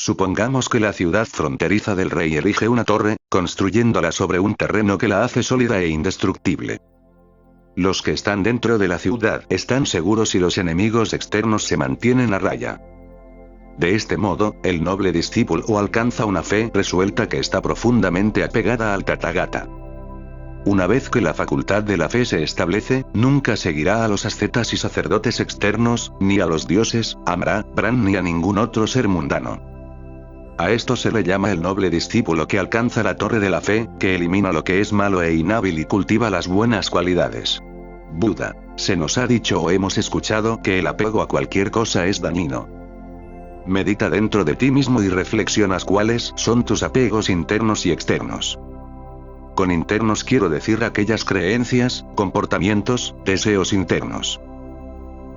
Supongamos que la ciudad fronteriza del rey erige una torre, construyéndola sobre un terreno que la hace sólida e indestructible. Los que están dentro de la ciudad están seguros y los enemigos externos se mantienen a raya. De este modo, el noble discípulo alcanza una fe resuelta que está profundamente apegada al Tathagata. Una vez que la facultad de la fe se establece, nunca seguirá a los ascetas y sacerdotes externos, ni a los dioses, Amra, Brahma ni a ningún otro ser mundano. A esto se le llama el noble discípulo que alcanza la torre de la fe, que elimina lo que es malo e inhábil y cultiva las buenas cualidades. Buda, se nos ha dicho o hemos escuchado que el apego a cualquier cosa es dañino. Medita dentro de ti mismo y reflexionas cuáles son tus apegos internos y externos. Con internos quiero decir aquellas creencias, comportamientos, deseos internos.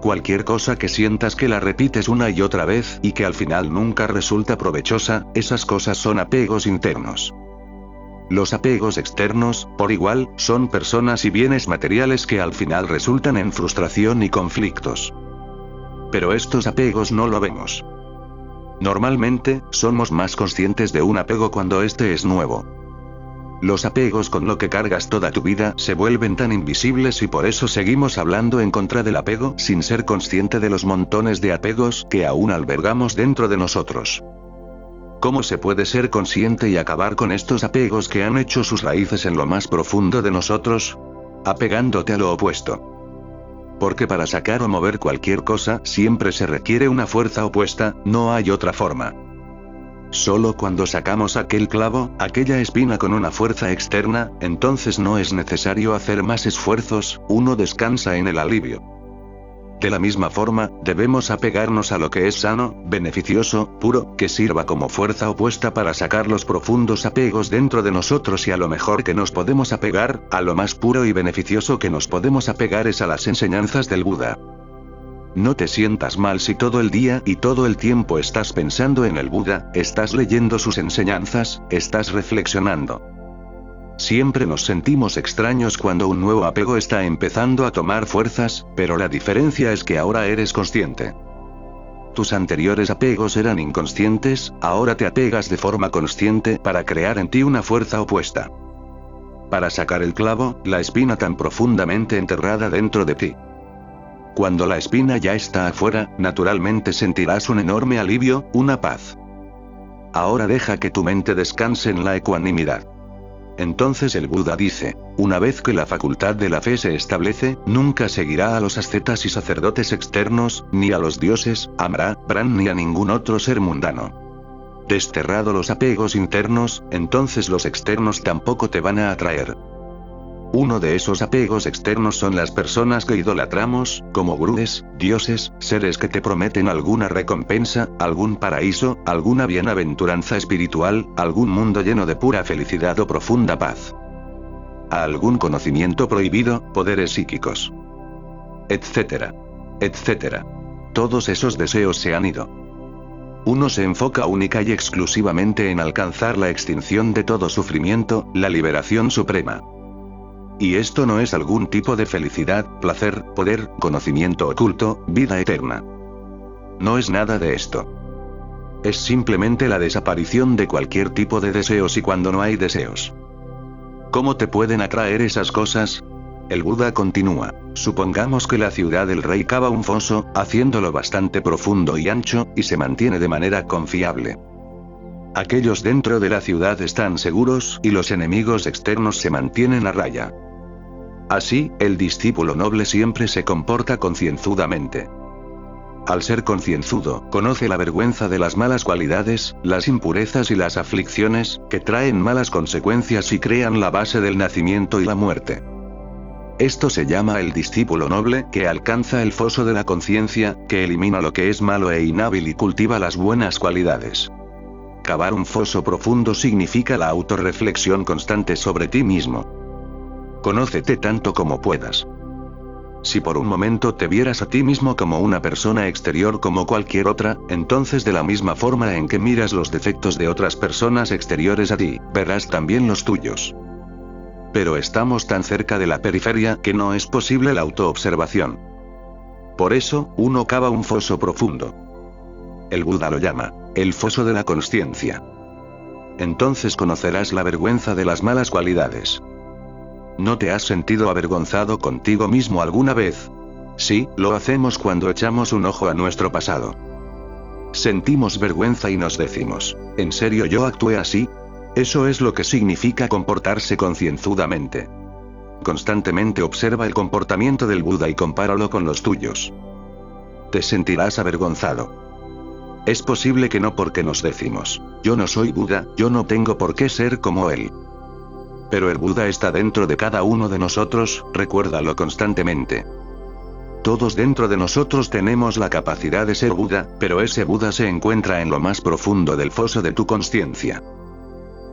Cualquier cosa que sientas que la repites una y otra vez y que al final nunca resulta provechosa, esas cosas son apegos internos. Los apegos externos, por igual, son personas y bienes materiales que al final resultan en frustración y conflictos. Pero estos apegos no lo vemos. Normalmente, somos más conscientes de un apego cuando este es nuevo. Los apegos con lo que cargas toda tu vida se vuelven tan invisibles y por eso seguimos hablando en contra del apego sin ser consciente de los montones de apegos que aún albergamos dentro de nosotros. ¿Cómo se puede ser consciente y acabar con estos apegos que han hecho sus raíces en lo más profundo de nosotros? Apegándote a lo opuesto. Porque para sacar o mover cualquier cosa siempre se requiere una fuerza opuesta, no hay otra forma. Solo cuando sacamos aquel clavo, aquella espina con una fuerza externa, entonces no es necesario hacer más esfuerzos, uno descansa en el alivio. De la misma forma, debemos apegarnos a lo que es sano, beneficioso, puro, que sirva como fuerza opuesta para sacar los profundos apegos dentro de nosotros y a lo mejor que nos podemos apegar, a lo más puro y beneficioso que nos podemos apegar es a las enseñanzas del Buda. No te sientas mal si todo el día y todo el tiempo estás pensando en el Buda, estás leyendo sus enseñanzas, estás reflexionando. Siempre nos sentimos extraños cuando un nuevo apego está empezando a tomar fuerzas, pero la diferencia es que ahora eres consciente. Tus anteriores apegos eran inconscientes, ahora te apegas de forma consciente para crear en ti una fuerza opuesta. Para sacar el clavo, la espina tan profundamente enterrada dentro de ti. Cuando la espina ya está afuera, naturalmente sentirás un enorme alivio, una paz. Ahora deja que tu mente descanse en la ecuanimidad. Entonces el Buda dice, una vez que la facultad de la fe se establece, nunca seguirá a los ascetas y sacerdotes externos, ni a los dioses, Amra, Brahma ni a ningún otro ser mundano. Desterrado los apegos internos, entonces los externos tampoco te van a atraer. Uno de esos apegos externos son las personas que idolatramos, como gurúes, dioses, seres que te prometen alguna recompensa, algún paraíso, alguna bienaventuranza espiritual, algún mundo lleno de pura felicidad o profunda paz. A algún conocimiento prohibido, poderes psíquicos. Etcétera. Etcétera. Todos esos deseos se han ido. Uno se enfoca única y exclusivamente en alcanzar la extinción de todo sufrimiento, la liberación suprema. Y esto no es algún tipo de felicidad, placer, poder, conocimiento oculto, vida eterna. No es nada de esto. Es simplemente la desaparición de cualquier tipo de deseos y cuando no hay deseos. ¿Cómo te pueden atraer esas cosas? El Buda continúa. Supongamos que la ciudad del rey cava un foso, haciéndolo bastante profundo y ancho, y se mantiene de manera confiable. Aquellos dentro de la ciudad están seguros y los enemigos externos se mantienen a raya. Así, el discípulo noble siempre se comporta concienzudamente. Al ser concienzudo, conoce la vergüenza de las malas cualidades, las impurezas y las aflicciones, que traen malas consecuencias y crean la base del nacimiento y la muerte. Esto se llama el discípulo noble, que alcanza el foso de la conciencia, que elimina lo que es malo e inhábil y cultiva las buenas cualidades. Cavar un foso profundo significa la autorreflexión constante sobre ti mismo. Conócete tanto como puedas. Si por un momento te vieras a ti mismo como una persona exterior como cualquier otra, entonces de la misma forma en que miras los defectos de otras personas exteriores a ti, verás también los tuyos. Pero estamos tan cerca de la periferia que no es posible la autoobservación. Por eso, uno cava un foso profundo. El Buda lo llama el foso de la consciencia. Entonces conocerás la vergüenza de las malas cualidades. ¿No te has sentido avergonzado contigo mismo alguna vez? Sí, lo hacemos cuando echamos un ojo a nuestro pasado. Sentimos vergüenza y nos decimos, ¿en serio yo actué así? Eso es lo que significa comportarse concienzudamente. Constantemente observa el comportamiento del Buda y compáralo con los tuyos. Te sentirás avergonzado. Es posible que no, porque nos decimos, yo no soy Buda, yo no tengo por qué ser como él. Pero el Buda está dentro de cada uno de nosotros, recuérdalo constantemente. Todos dentro de nosotros tenemos la capacidad de ser Buda, pero ese Buda se encuentra en lo más profundo del foso de tu consciencia.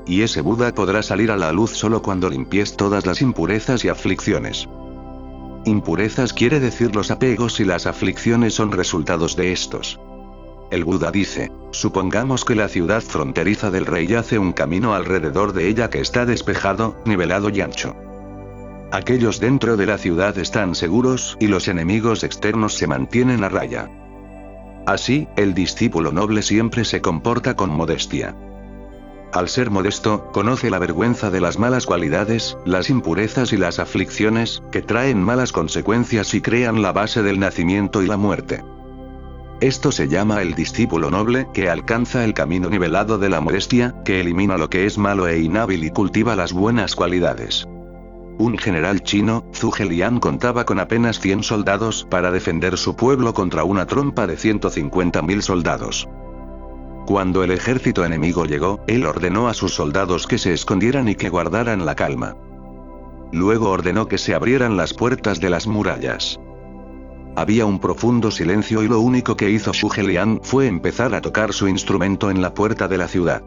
Y ese Buda podrá salir a la luz solo cuando limpies todas las impurezas y aflicciones. Impurezas quiere decir los apegos, y las aflicciones son resultados de estos. El Buda dice, supongamos que la ciudad fronteriza del rey hace un camino alrededor de ella que está despejado, nivelado y ancho. Aquellos dentro de la ciudad están seguros, y los enemigos externos se mantienen a raya. Así, el discípulo noble siempre se comporta con modestia. Al ser modesto, conoce la vergüenza de las malas cualidades, las impurezas y las aflicciones, que traen malas consecuencias y crean la base del nacimiento y la muerte. Esto se llama el discípulo noble, que alcanza el camino nivelado de la modestia, que elimina lo que es malo e inhábil y cultiva las buenas cualidades. Un general chino, Zhuge Liang, contaba con apenas 100 soldados para defender su pueblo contra una trompa de 150.000 soldados. Cuando el ejército enemigo llegó, él ordenó a sus soldados que se escondieran y que guardaran la calma. Luego ordenó que se abrieran las puertas de las murallas. Había un profundo silencio y lo único que hizo Zhuge Liang fue empezar a tocar su instrumento en la puerta de la ciudad.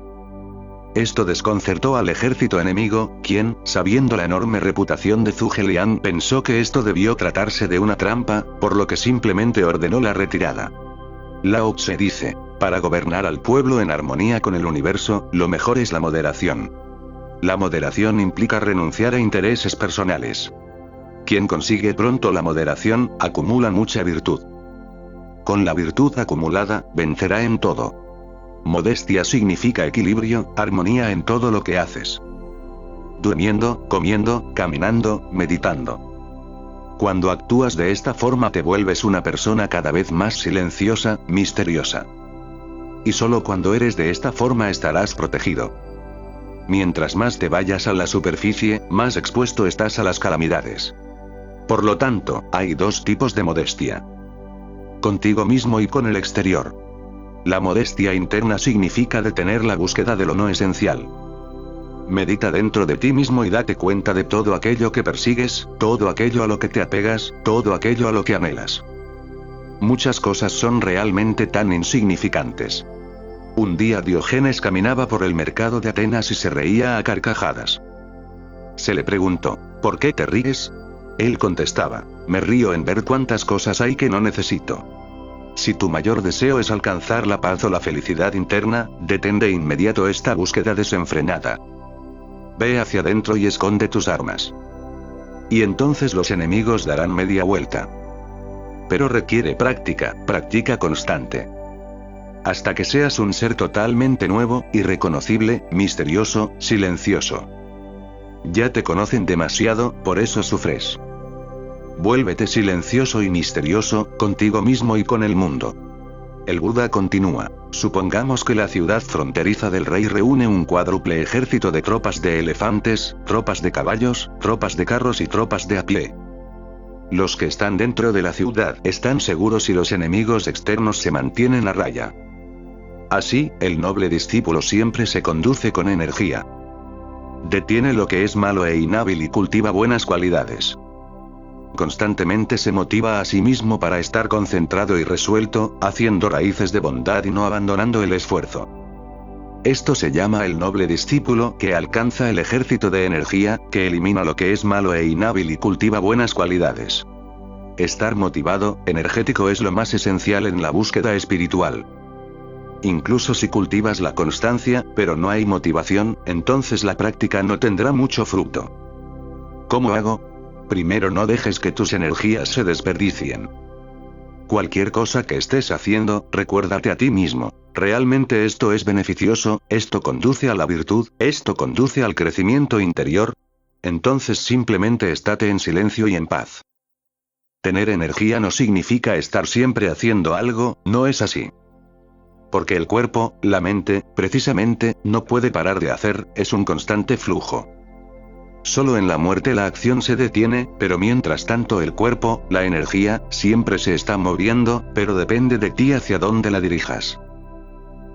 Esto desconcertó al ejército enemigo, quien, sabiendo la enorme reputación de Zhuge Liang, pensó que esto debió tratarse de una trampa, por lo que simplemente ordenó la retirada. Lao Tse dice, para gobernar al pueblo en armonía con el universo, lo mejor es la moderación. La moderación implica renunciar a intereses personales. Quien consigue pronto la moderación, acumula mucha virtud. Con la virtud acumulada, vencerá en todo. Modestia significa equilibrio, armonía en todo lo que haces. Durmiendo, comiendo, caminando, meditando. Cuando actúas de esta forma te vuelves una persona cada vez más silenciosa, misteriosa. Y solo cuando eres de esta forma estarás protegido. Mientras más te vayas a la superficie, más expuesto estás a las calamidades. Por lo tanto, hay dos tipos de modestia. Contigo mismo y con el exterior. La modestia interna significa detener la búsqueda de lo no esencial. Medita dentro de ti mismo y date cuenta de todo aquello que persigues, todo aquello a lo que te apegas, todo aquello a lo que anhelas. Muchas cosas son realmente tan insignificantes. Un día Diógenes caminaba por el mercado de Atenas y se reía a carcajadas. Se le preguntó, ¿por qué te ríes? Él contestaba, me río en ver cuántas cosas hay que no necesito. Si tu mayor deseo es alcanzar la paz o la felicidad interna, detén de inmediato esta búsqueda desenfrenada. Ve hacia adentro y esconde tus armas. Y entonces los enemigos darán media vuelta. Pero requiere práctica, práctica constante. Hasta que seas un ser totalmente nuevo, irreconocible, misterioso, silencioso. Ya te conocen demasiado, por eso sufres. Vuélvete silencioso y misterioso, contigo mismo y con el mundo. El Buda continúa, supongamos que la ciudad fronteriza del rey reúne un cuádruple ejército de tropas de elefantes, tropas de caballos, tropas de carros y tropas de a pie. Los que están dentro de la ciudad están seguros y los enemigos externos se mantienen a raya. Así, el noble discípulo siempre se conduce con energía. Detiene lo que es malo e inhábil y cultiva buenas cualidades. Constantemente se motiva a sí mismo para estar concentrado y resuelto, haciendo raíces de bondad y no abandonando el esfuerzo. Esto se llama el noble discípulo, que alcanza el ejército de energía, que elimina lo que es malo e inhábil y cultiva buenas cualidades. Estar motivado, energético es lo más esencial en la búsqueda espiritual. Incluso si cultivas la constancia, pero no hay motivación, entonces la práctica no tendrá mucho fruto. ¿Cómo hago? Primero, no dejes que tus energías se desperdicien. Cualquier cosa que estés haciendo, recuérdate a ti mismo. ¿Realmente esto es beneficioso? ¿Esto conduce a la virtud? ¿Esto conduce al crecimiento interior? Entonces simplemente estate en silencio y en paz. Tener energía no significa estar siempre haciendo algo, no es así. Porque el cuerpo, la mente, precisamente, no puede parar de hacer, es un constante flujo. Solo en la muerte la acción se detiene, pero mientras tanto el cuerpo, la energía, siempre se está moviendo, pero depende de ti hacia dónde la dirijas.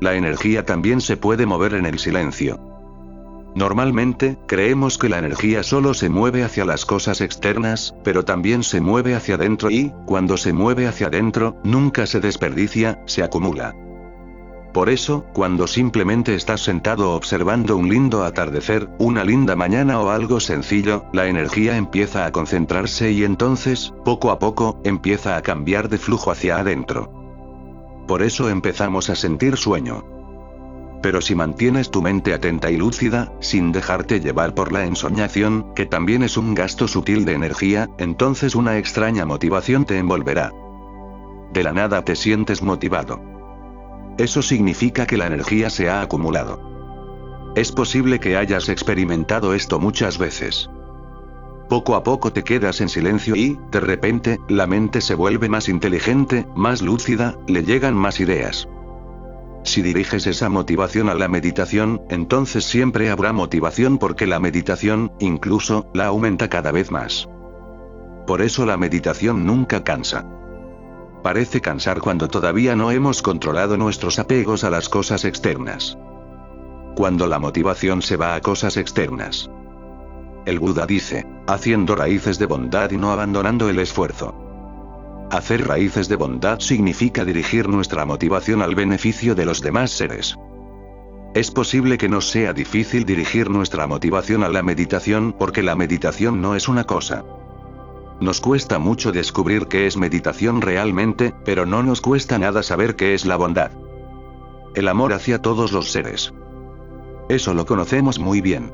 La energía también se puede mover en el silencio. Normalmente, creemos que la energía solo se mueve hacia las cosas externas, pero también se mueve hacia adentro y, cuando se mueve hacia adentro, nunca se desperdicia, se acumula. Por eso, cuando simplemente estás sentado observando un lindo atardecer, una linda mañana o algo sencillo, la energía empieza a concentrarse y entonces, poco a poco, empieza a cambiar de flujo hacia adentro. Por eso empezamos a sentir sueño. Pero si mantienes tu mente atenta y lúcida, sin dejarte llevar por la ensoñación, que también es un gasto sutil de energía, entonces una extraña motivación te envolverá. De la nada te sientes motivado. Eso significa que la energía se ha acumulado. Es posible que hayas experimentado esto muchas veces. Poco a poco te quedas en silencio y, de repente, la mente se vuelve más inteligente, más lúcida, le llegan más ideas. Si diriges esa motivación a la meditación, entonces siempre habrá motivación porque la meditación, incluso, la aumenta cada vez más. Por eso la meditación nunca cansa. Parece cansar cuando todavía no hemos controlado nuestros apegos a las cosas externas. Cuando la motivación se va a cosas externas. El Buda dice, haciendo raíces de bondad y no abandonando el esfuerzo. Hacer raíces de bondad significa dirigir nuestra motivación al beneficio de los demás seres. Es posible que nos sea difícil dirigir nuestra motivación a la meditación porque la meditación no es una cosa. Nos cuesta mucho descubrir qué es meditación realmente, pero no nos cuesta nada saber qué es la bondad. El amor hacia todos los seres. Eso lo conocemos muy bien.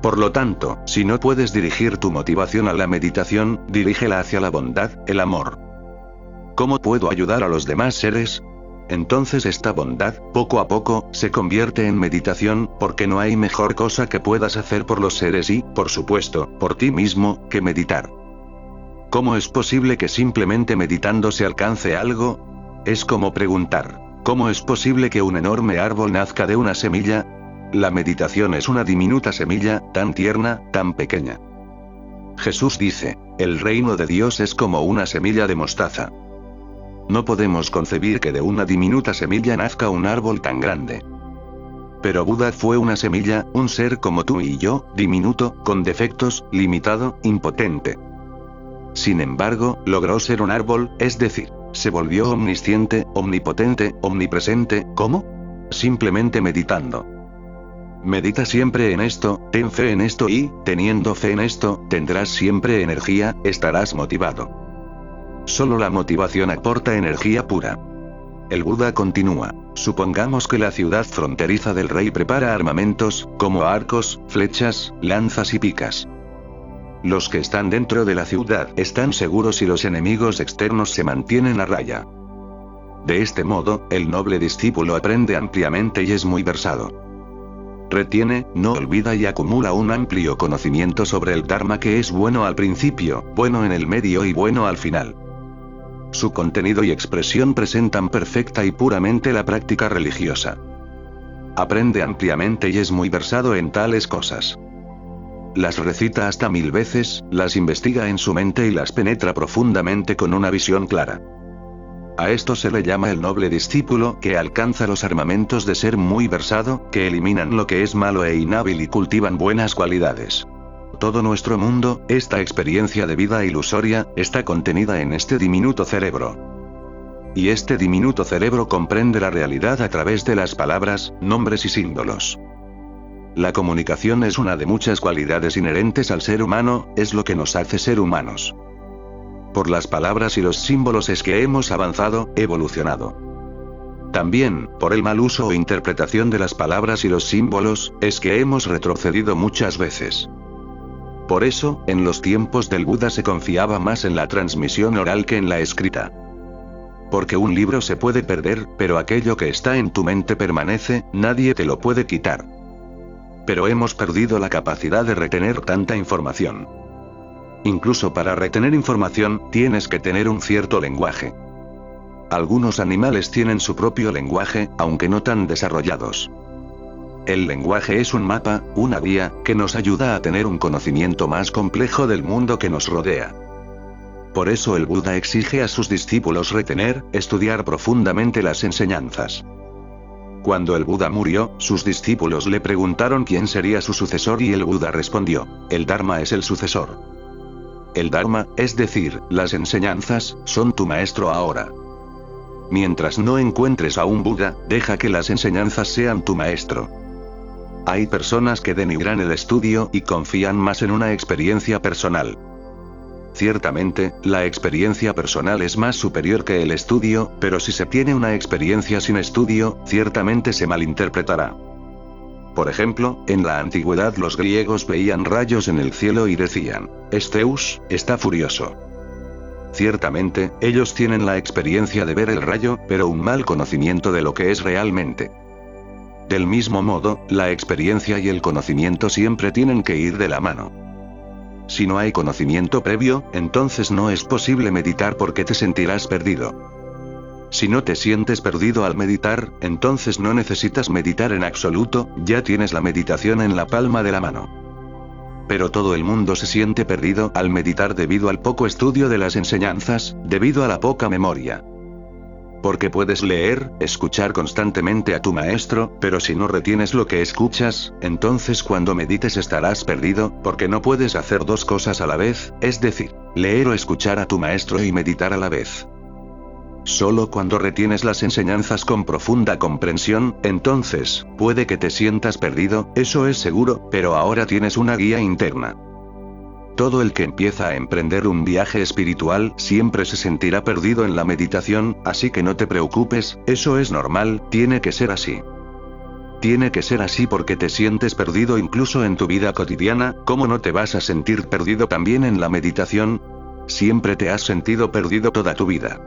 Por lo tanto, si no puedes dirigir tu motivación a la meditación, dirígela hacia la bondad, el amor. ¿Cómo puedo ayudar a los demás seres? Entonces esta bondad, poco a poco, se convierte en meditación, porque no hay mejor cosa que puedas hacer por los seres y, por supuesto, por ti mismo, que meditar. ¿Cómo es posible que simplemente meditando se alcance algo? Es como preguntar, ¿cómo es posible que un enorme árbol nazca de una semilla? La meditación es una diminuta semilla, tan tierna, tan pequeña. Jesús dice, el reino de Dios es como una semilla de mostaza. No podemos concebir que de una diminuta semilla nazca un árbol tan grande. Pero Buda fue una semilla, un ser como tú y yo, diminuto, con defectos, limitado, impotente. Sin embargo, logró ser un árbol, es decir, se volvió omnisciente, omnipotente, omnipresente, ¿cómo? Simplemente meditando. Medita siempre en esto, ten fe en esto y, teniendo fe en esto, tendrás siempre energía, estarás motivado. Solo la motivación aporta energía pura. El Buda continúa. Supongamos que la ciudad fronteriza del rey prepara armamentos, como arcos, flechas, lanzas y picas. Los que están dentro de la ciudad están seguros y los enemigos externos se mantienen a raya. De este modo, el noble discípulo aprende ampliamente y es muy versado. Retiene, no olvida y acumula un amplio conocimiento sobre el Dharma que es bueno al principio, bueno en el medio y bueno al final. Su contenido y expresión presentan perfecta y puramente la práctica religiosa. Aprende ampliamente y es muy versado en tales cosas. Las recita hasta 1000 veces, las investiga en su mente y las penetra profundamente con una visión clara. A esto se le llama el noble discípulo que alcanza los armamentos de ser muy versado, que eliminan lo que es malo e inhábil y cultivan buenas cualidades. Todo nuestro mundo, esta experiencia de vida ilusoria, está contenida en este diminuto cerebro. Y este diminuto cerebro comprende la realidad a través de las palabras, nombres y símbolos. La comunicación es una de muchas cualidades inherentes al ser humano, es lo que nos hace ser humanos. Por las palabras y los símbolos es que hemos avanzado, evolucionado. También, por el mal uso o interpretación de las palabras y los símbolos, es que hemos retrocedido muchas veces. Por eso, en los tiempos del Buda se confiaba más en la transmisión oral que en la escrita. Porque un libro se puede perder, pero aquello que está en tu mente permanece, nadie te lo puede quitar. Pero hemos perdido la capacidad de retener tanta información. Incluso para retener información, tienes que tener un cierto lenguaje. Algunos animales tienen su propio lenguaje, aunque no tan desarrollados. El lenguaje es un mapa, una guía, que nos ayuda a tener un conocimiento más complejo del mundo que nos rodea. Por eso el Buda exige a sus discípulos retener, estudiar profundamente las enseñanzas. Cuando el Buda murió, sus discípulos le preguntaron quién sería su sucesor y el Buda respondió: el Dharma es el sucesor. El Dharma, es decir, las enseñanzas, son tu maestro ahora. Mientras no encuentres a un Buda, deja que las enseñanzas sean tu maestro. Hay personas que denigran el estudio y confían más en una experiencia personal. Ciertamente, la experiencia personal es más superior que el estudio, pero si se tiene una experiencia sin estudio, ciertamente se malinterpretará. Por ejemplo, en la antigüedad los griegos veían rayos en el cielo y decían: Zeus está furioso. Ciertamente, ellos tienen la experiencia de ver el rayo, pero un mal conocimiento de lo que es realmente. Del mismo modo, la experiencia y el conocimiento siempre tienen que ir de la mano. Si no hay conocimiento previo, entonces no es posible meditar porque te sentirás perdido. Si no te sientes perdido al meditar, entonces no necesitas meditar en absoluto, ya tienes la meditación en la palma de la mano. Pero todo el mundo se siente perdido al meditar debido al poco estudio de las enseñanzas, debido a la poca memoria. Porque puedes leer, escuchar constantemente a tu maestro, pero si no retienes lo que escuchas, entonces cuando medites estarás perdido, porque no puedes hacer dos cosas a la vez, es decir, leer o escuchar a tu maestro y meditar a la vez. Solo cuando retienes las enseñanzas con profunda comprensión, entonces, puede que te sientas perdido, eso es seguro, pero ahora tienes una guía interna. Todo el que empieza a emprender un viaje espiritual siempre se sentirá perdido en la meditación, así que no te preocupes, eso es normal, tiene que ser así. Tiene que ser así porque te sientes perdido incluso en tu vida cotidiana, ¿cómo no te vas a sentir perdido también en la meditación? Siempre te has sentido perdido toda tu vida.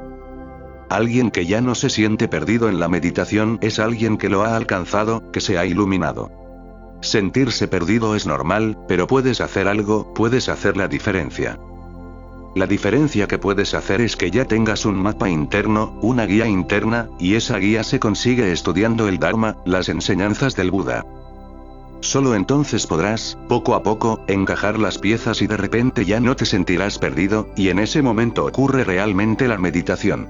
Alguien que ya no se siente perdido en la meditación es alguien que lo ha alcanzado, que se ha iluminado. Sentirse perdido es normal, pero puedes hacer algo, puedes hacer la diferencia. La diferencia que puedes hacer es que ya tengas un mapa interno, una guía interna, y esa guía se consigue estudiando el Dharma, las enseñanzas del Buda. Solo entonces podrás, poco a poco, encajar las piezas y de repente ya no te sentirás perdido, y en ese momento ocurre realmente la meditación.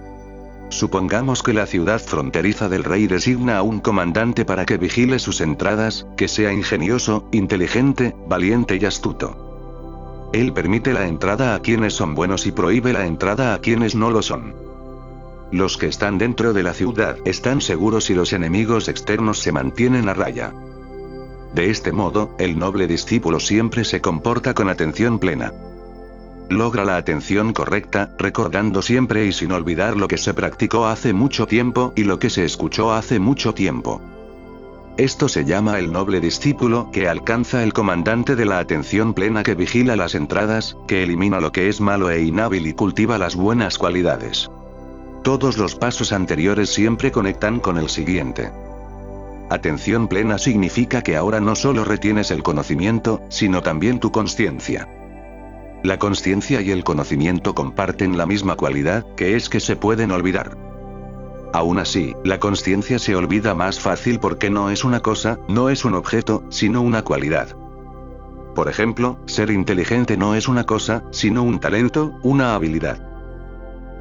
Supongamos que la ciudad fronteriza del rey designa a un comandante para que vigile sus entradas, que sea ingenioso, inteligente, valiente y astuto. Él permite la entrada a quienes son buenos y prohíbe la entrada a quienes no lo son. Los que están dentro de la ciudad están seguros y los enemigos externos se mantienen a raya. De este modo, el noble discípulo siempre se comporta con atención plena. Logra la atención correcta, recordando siempre y sin olvidar lo que se practicó hace mucho tiempo y lo que se escuchó hace mucho tiempo. Esto se llama el noble discípulo que alcanza el comandante de la atención plena que vigila las entradas, que elimina lo que es malo e inhábil y cultiva las buenas cualidades. Todos los pasos anteriores siempre conectan con el siguiente. Atención plena significa que ahora no solo retienes el conocimiento, sino también tu consciencia. La consciencia y el conocimiento comparten la misma cualidad, que es que se pueden olvidar. Aún así, la consciencia se olvida más fácil porque no es una cosa, no es un objeto, sino una cualidad. Por ejemplo, ser inteligente no es una cosa, sino un talento, una habilidad.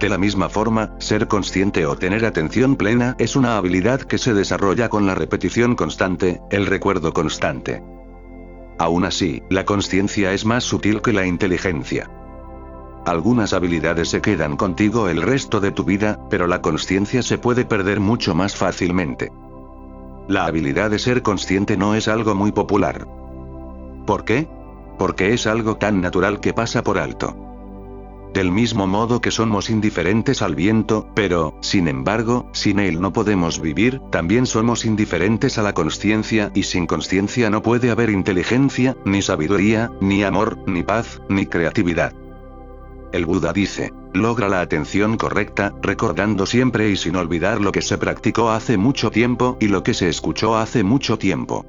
De la misma forma, ser consciente o tener atención plena es una habilidad que se desarrolla con la repetición constante, el recuerdo constante. Aún así, la consciencia es más sutil que la inteligencia. Algunas habilidades se quedan contigo el resto de tu vida, pero la consciencia se puede perder mucho más fácilmente. La habilidad de ser consciente no es algo muy popular. ¿Por qué? Porque es algo tan natural que pasa por alto. Del mismo modo que somos indiferentes al viento, pero, sin embargo, sin él no podemos vivir, también somos indiferentes a la consciencia y sin consciencia no puede haber inteligencia, ni sabiduría, ni amor, ni paz, ni creatividad. El Buda dice, logra la atención correcta, recordando siempre y sin olvidar lo que se practicó hace mucho tiempo y lo que se escuchó hace mucho tiempo.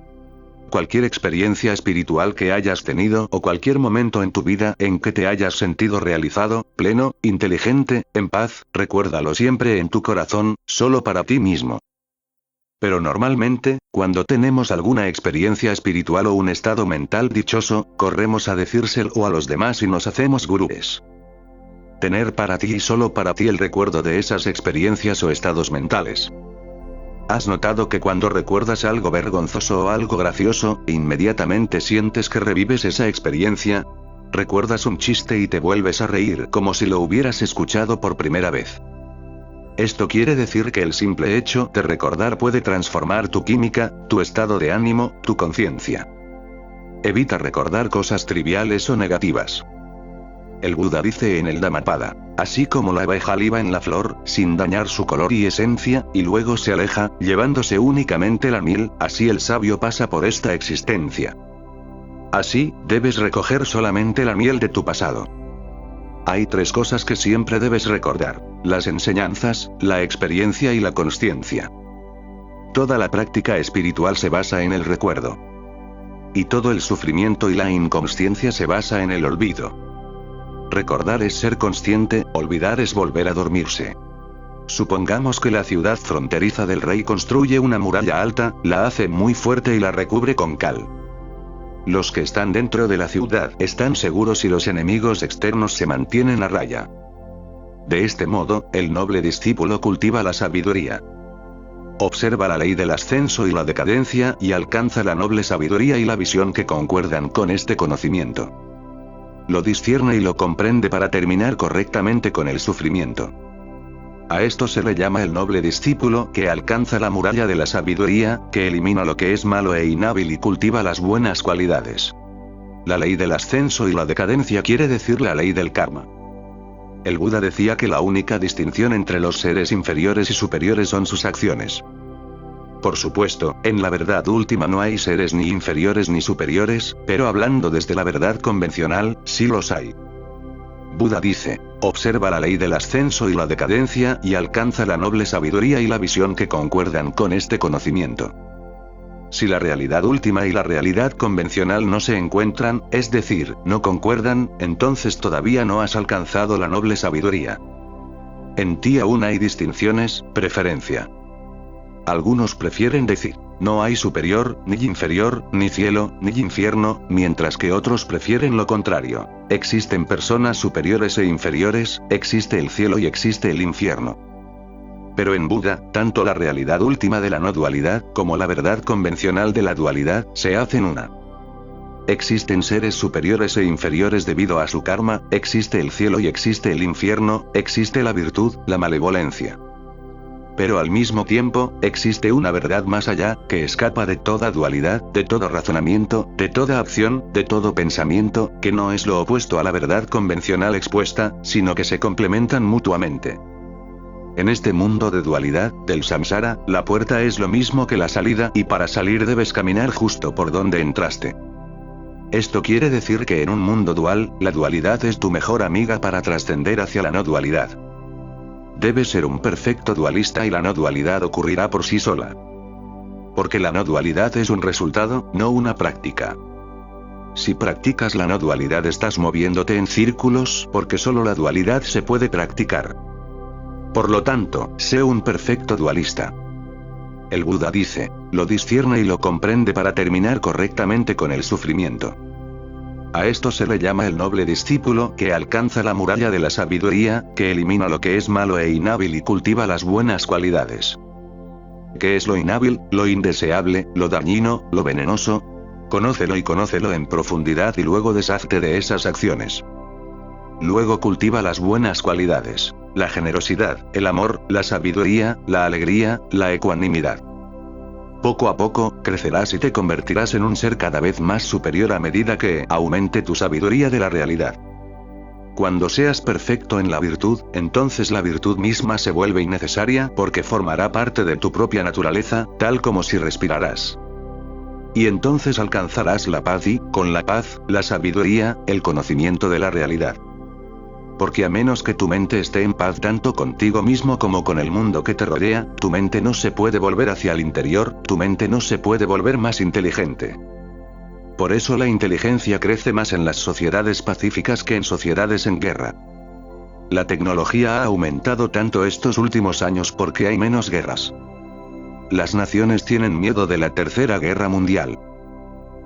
Cualquier experiencia espiritual que hayas tenido o cualquier momento en tu vida en que te hayas sentido realizado, pleno, inteligente, en paz, recuérdalo siempre en tu corazón, solo para ti mismo. Pero normalmente, cuando tenemos alguna experiencia espiritual o un estado mental dichoso, corremos a decírselo a los demás y nos hacemos gurúes. Tener para ti y solo para ti el recuerdo de esas experiencias o estados mentales. ¿Has notado que cuando recuerdas algo vergonzoso o algo gracioso, inmediatamente sientes que revives esa experiencia? Recuerdas un chiste y te vuelves a reír como si lo hubieras escuchado por primera vez. Esto quiere decir que el simple hecho de recordar puede transformar tu química, tu estado de ánimo, tu conciencia. Evita recordar cosas triviales o negativas. El Buda dice en el Dhammapada, así como la abeja liba en la flor, sin dañar su color y esencia, y luego se aleja, llevándose únicamente la miel, así el sabio pasa por esta existencia. Así, debes recoger solamente la miel de tu pasado. Hay 3 cosas que siempre debes recordar: las enseñanzas, la experiencia y la consciencia. Toda la práctica espiritual se basa en el recuerdo. Y todo el sufrimiento y la inconsciencia se basa en el olvido. Recordar es ser consciente, olvidar es volver a dormirse. Supongamos que la ciudad fronteriza del rey construye una muralla alta, la hace muy fuerte y la recubre con cal. Los que están dentro de la ciudad están seguros y los enemigos externos se mantienen a raya. De este modo, el noble discípulo cultiva la sabiduría. Observa la ley del ascenso y la decadencia y alcanza la noble sabiduría y la visión que concuerdan con este conocimiento. Lo discierne y lo comprende para terminar correctamente con el sufrimiento. A esto se le llama el noble discípulo que alcanza la muralla de la sabiduría, que elimina lo que es malo e inhábil y cultiva las buenas cualidades. La ley del ascenso y la decadencia quiere decir la ley del karma. El Buda decía que la única distinción entre los seres inferiores y superiores son sus acciones. Por supuesto, en la verdad última no hay seres ni inferiores ni superiores, pero hablando desde la verdad convencional, sí los hay. Buda dice, observa la ley del ascenso y la decadencia y alcanza la noble sabiduría y la visión que concuerdan con este conocimiento. Si la realidad última y la realidad convencional no se encuentran, es decir, no concuerdan, entonces todavía no has alcanzado la noble sabiduría. En ti aún hay distinciones, preferencia. Algunos prefieren decir, no hay superior, ni inferior, ni cielo, ni infierno, mientras que otros prefieren lo contrario. Existen personas superiores e inferiores, existe el cielo y existe el infierno. Pero en Buda, tanto la realidad última de la no dualidad, como la verdad convencional de la dualidad, se hacen una. Existen seres superiores e inferiores debido a su karma, existe el cielo y existe el infierno, existe la virtud, la malevolencia. Pero al mismo tiempo, existe una verdad más allá, que escapa de toda dualidad, de todo razonamiento, de toda acción, de todo pensamiento, que no es lo opuesto a la verdad convencional expuesta, sino que se complementan mutuamente. En este mundo de dualidad, del samsara, la puerta es lo mismo que la salida y para salir debes caminar justo por donde entraste. Esto quiere decir que en un mundo dual, la dualidad es tu mejor amiga para trascender hacia la no dualidad. Debes ser un perfecto dualista y la no dualidad ocurrirá por sí sola. Porque la no dualidad es un resultado, no una práctica. Si practicas la no dualidad estás moviéndote en círculos porque solo la dualidad se puede practicar. Por lo tanto, sé un perfecto dualista. El Buda dice, lo discierne y lo comprende para terminar correctamente con el sufrimiento. A esto se le llama el noble discípulo que alcanza la muralla de la sabiduría, que elimina lo que es malo e inhábil y cultiva las buenas cualidades. ¿Qué es lo inhábil, lo indeseable, lo dañino, lo venenoso? Conócelo y conócelo en profundidad y luego deshazte de esas acciones. Luego cultiva las buenas cualidades, la generosidad, el amor, la sabiduría, la alegría, la ecuanimidad. Poco a poco, crecerás y te convertirás en un ser cada vez más superior a medida que aumente tu sabiduría de la realidad. Cuando seas perfecto en la virtud, entonces la virtud misma se vuelve innecesaria porque formará parte de tu propia naturaleza, tal como si respirarás. Y entonces alcanzarás la paz y, con la paz, la sabiduría, el conocimiento de la realidad. Porque a menos que tu mente esté en paz tanto contigo mismo como con el mundo que te rodea, tu mente no se puede volver hacia el interior, tu mente no se puede volver más inteligente. Por eso la inteligencia crece más en las sociedades pacíficas que en sociedades en guerra. La tecnología ha aumentado tanto estos últimos años porque hay menos guerras. Las naciones tienen miedo de la Tercera Guerra Mundial.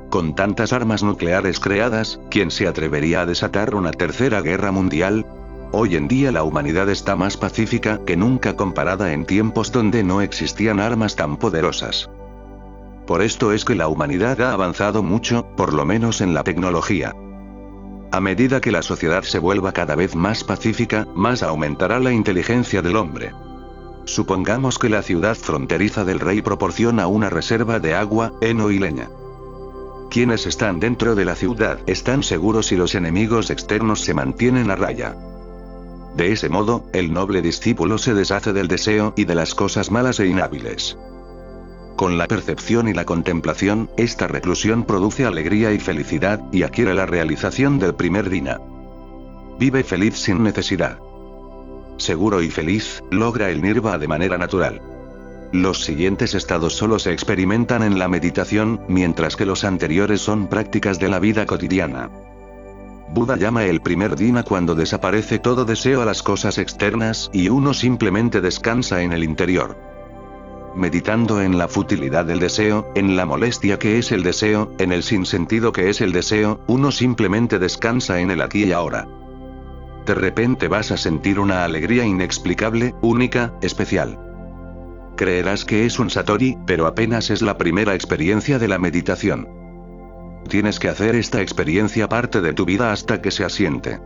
Con tantas armas nucleares creadas, ¿quién se atrevería a desatar una tercera guerra mundial? Hoy en día la humanidad está más pacífica que nunca comparada en tiempos donde no existían armas tan poderosas. Por esto es que la humanidad ha avanzado mucho, por lo menos en la tecnología. A medida que la sociedad se vuelva cada vez más pacífica, más aumentará la inteligencia del hombre. Supongamos que la ciudad fronteriza del rey proporciona una reserva de agua, heno y leña. Quienes están dentro de la ciudad están seguros si los enemigos externos se mantienen a raya. De ese modo, el noble discípulo se deshace del deseo y de las cosas malas e inhábiles. Con la percepción y la contemplación, esta reclusión produce alegría y felicidad, y adquiere la realización del primer dina. Vive feliz sin necesidad. Seguro y feliz, logra el nirvana de manera natural. Los siguientes estados solo se experimentan en la meditación, mientras que los anteriores son prácticas de la vida cotidiana. Buda llama el primer dina cuando desaparece todo deseo a las cosas externas y uno simplemente descansa en el interior. Meditando en la futilidad del deseo, en la molestia que es el deseo, en el sinsentido que es el deseo, uno simplemente descansa en el aquí y ahora. De repente vas a sentir una alegría inexplicable, única, especial. Creerás que es un satori, pero apenas es la primera experiencia de la meditación. Tienes que hacer esta experiencia parte de tu vida hasta que se asiente.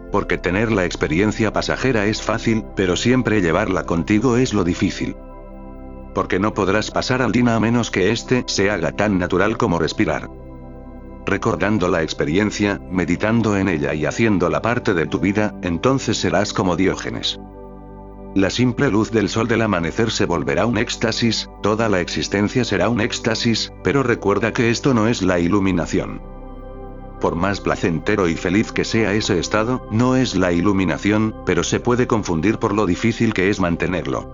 Porque tener la experiencia pasajera es fácil, pero siempre llevarla contigo es lo difícil. Porque no podrás pasar al dina a menos que éste se haga tan natural como respirar. Recordando la experiencia, meditando en ella y haciéndola parte de tu vida, entonces serás como Diógenes. La simple luz del sol del amanecer se volverá un éxtasis, toda la existencia será un éxtasis, pero recuerda que esto no es la iluminación. Por más placentero y feliz que sea ese estado, no es la iluminación, pero se puede confundir por lo difícil que es mantenerlo.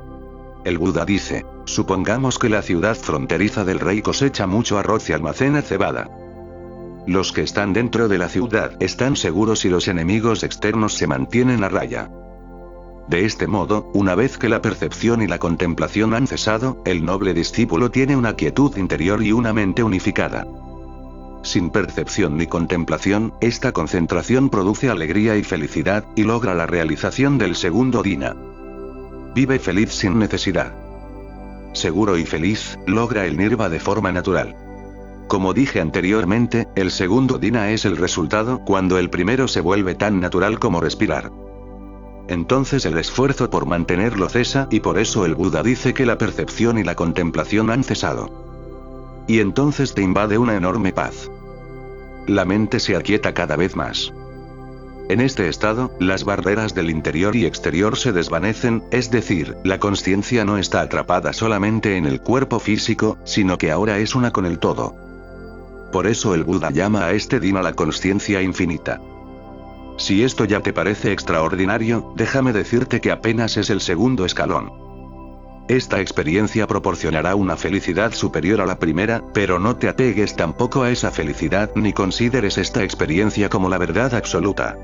El Buda dice, supongamos que la ciudad fronteriza del rey cosecha mucho arroz y almacena cebada. Los que están dentro de la ciudad están seguros si los enemigos externos se mantienen a raya. De este modo, una vez que la percepción y la contemplación han cesado, el noble discípulo tiene una quietud interior y una mente unificada. Sin percepción ni contemplación, esta concentración produce alegría y felicidad, y logra la realización del segundo dina. Vive feliz sin necesidad. Seguro y feliz, logra el nirvana de forma natural. Como dije anteriormente, el segundo dina es el resultado cuando el primero se vuelve tan natural como respirar. Entonces el esfuerzo por mantenerlo cesa, y por eso el Buda dice que la percepción y la contemplación han cesado. Y entonces te invade una enorme paz. La mente se aquieta cada vez más. En este estado, las barreras del interior y exterior se desvanecen, es decir, la consciencia no está atrapada solamente en el cuerpo físico, sino que ahora es una con el todo. Por eso el Buda llama a este dina la consciencia infinita. Si esto ya te parece extraordinario, déjame decirte que apenas es el segundo escalón. Esta experiencia proporcionará una felicidad superior a la primera, pero no te apegues tampoco a esa felicidad ni consideres esta experiencia como la verdad absoluta.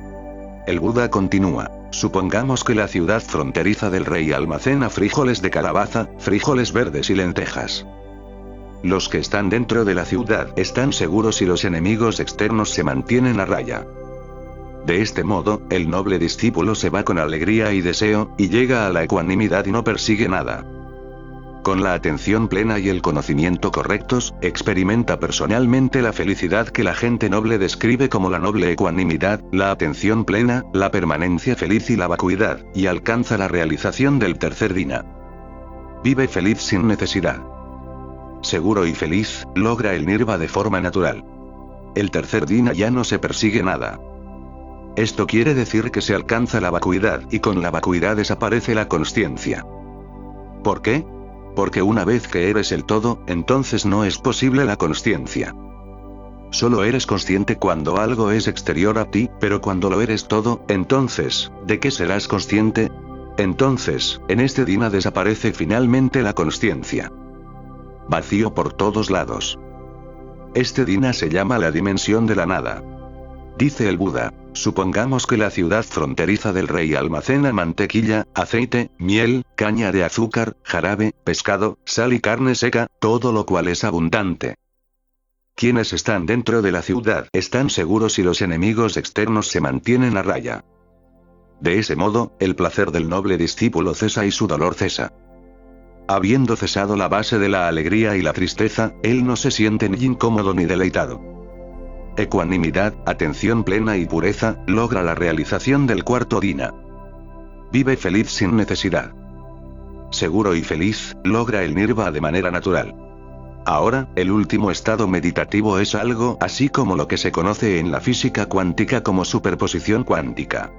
El Buda continúa, supongamos que la ciudad fronteriza del rey almacena frijoles de calabaza, frijoles verdes y lentejas. Los que están dentro de la ciudad están seguros si los enemigos externos se mantienen a raya. De este modo, el noble discípulo se va con alegría y deseo, y llega a la ecuanimidad y no persigue nada. Con la atención plena y el conocimiento correctos, experimenta personalmente la felicidad que la gente noble describe como la noble ecuanimidad, la atención plena, la permanencia feliz y la vacuidad, y alcanza la realización del tercer dina. Vive feliz sin necesidad. Seguro y feliz, logra el nirvana de forma natural. El tercer dina ya no se persigue nada. Esto quiere decir que se alcanza la vacuidad, y con la vacuidad desaparece la consciencia. ¿Por qué? Porque una vez que eres el todo, entonces no es posible la consciencia. Solo eres consciente cuando algo es exterior a ti, pero cuando lo eres todo, entonces, ¿de qué serás consciente? Entonces, en este dina desaparece finalmente la consciencia. Vacío por todos lados. Este dina se llama la dimensión de la nada. Dice el Buda, supongamos que la ciudad fronteriza del rey almacena mantequilla, aceite, miel, caña de azúcar, jarabe, pescado, sal y carne seca, todo lo cual es abundante. Quienes están dentro de la ciudad están seguros y los enemigos externos se mantienen a raya. De ese modo, el placer del noble discípulo cesa y su dolor cesa. Habiendo cesado la base de la alegría y la tristeza, él no se siente ni incómodo ni deleitado. Ecuanimidad, atención plena y pureza, logra la realización del cuarto dina. Vive feliz sin necesidad. Seguro y feliz, logra el nirvana de manera natural. Ahora, el último estado meditativo es algo así como lo que se conoce en la física cuántica como superposición cuántica.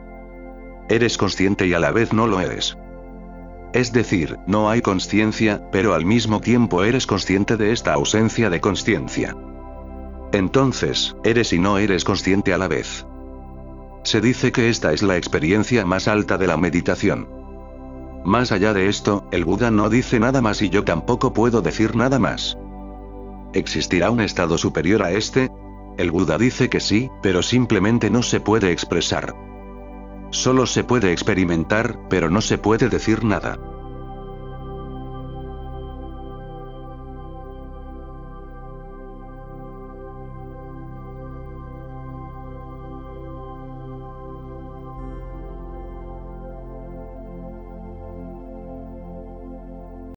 Eres consciente y a la vez no lo eres. Es decir, no hay consciencia, pero al mismo tiempo eres consciente de esta ausencia de consciencia. Entonces, eres y no eres consciente a la vez. Se dice que esta es la experiencia más alta de la meditación. Más allá de esto, el Buda no dice nada más y yo tampoco puedo decir nada más. ¿Existirá un estado superior a este? El Buda dice que sí, pero simplemente no se puede expresar. Solo se puede experimentar, pero no se puede decir nada.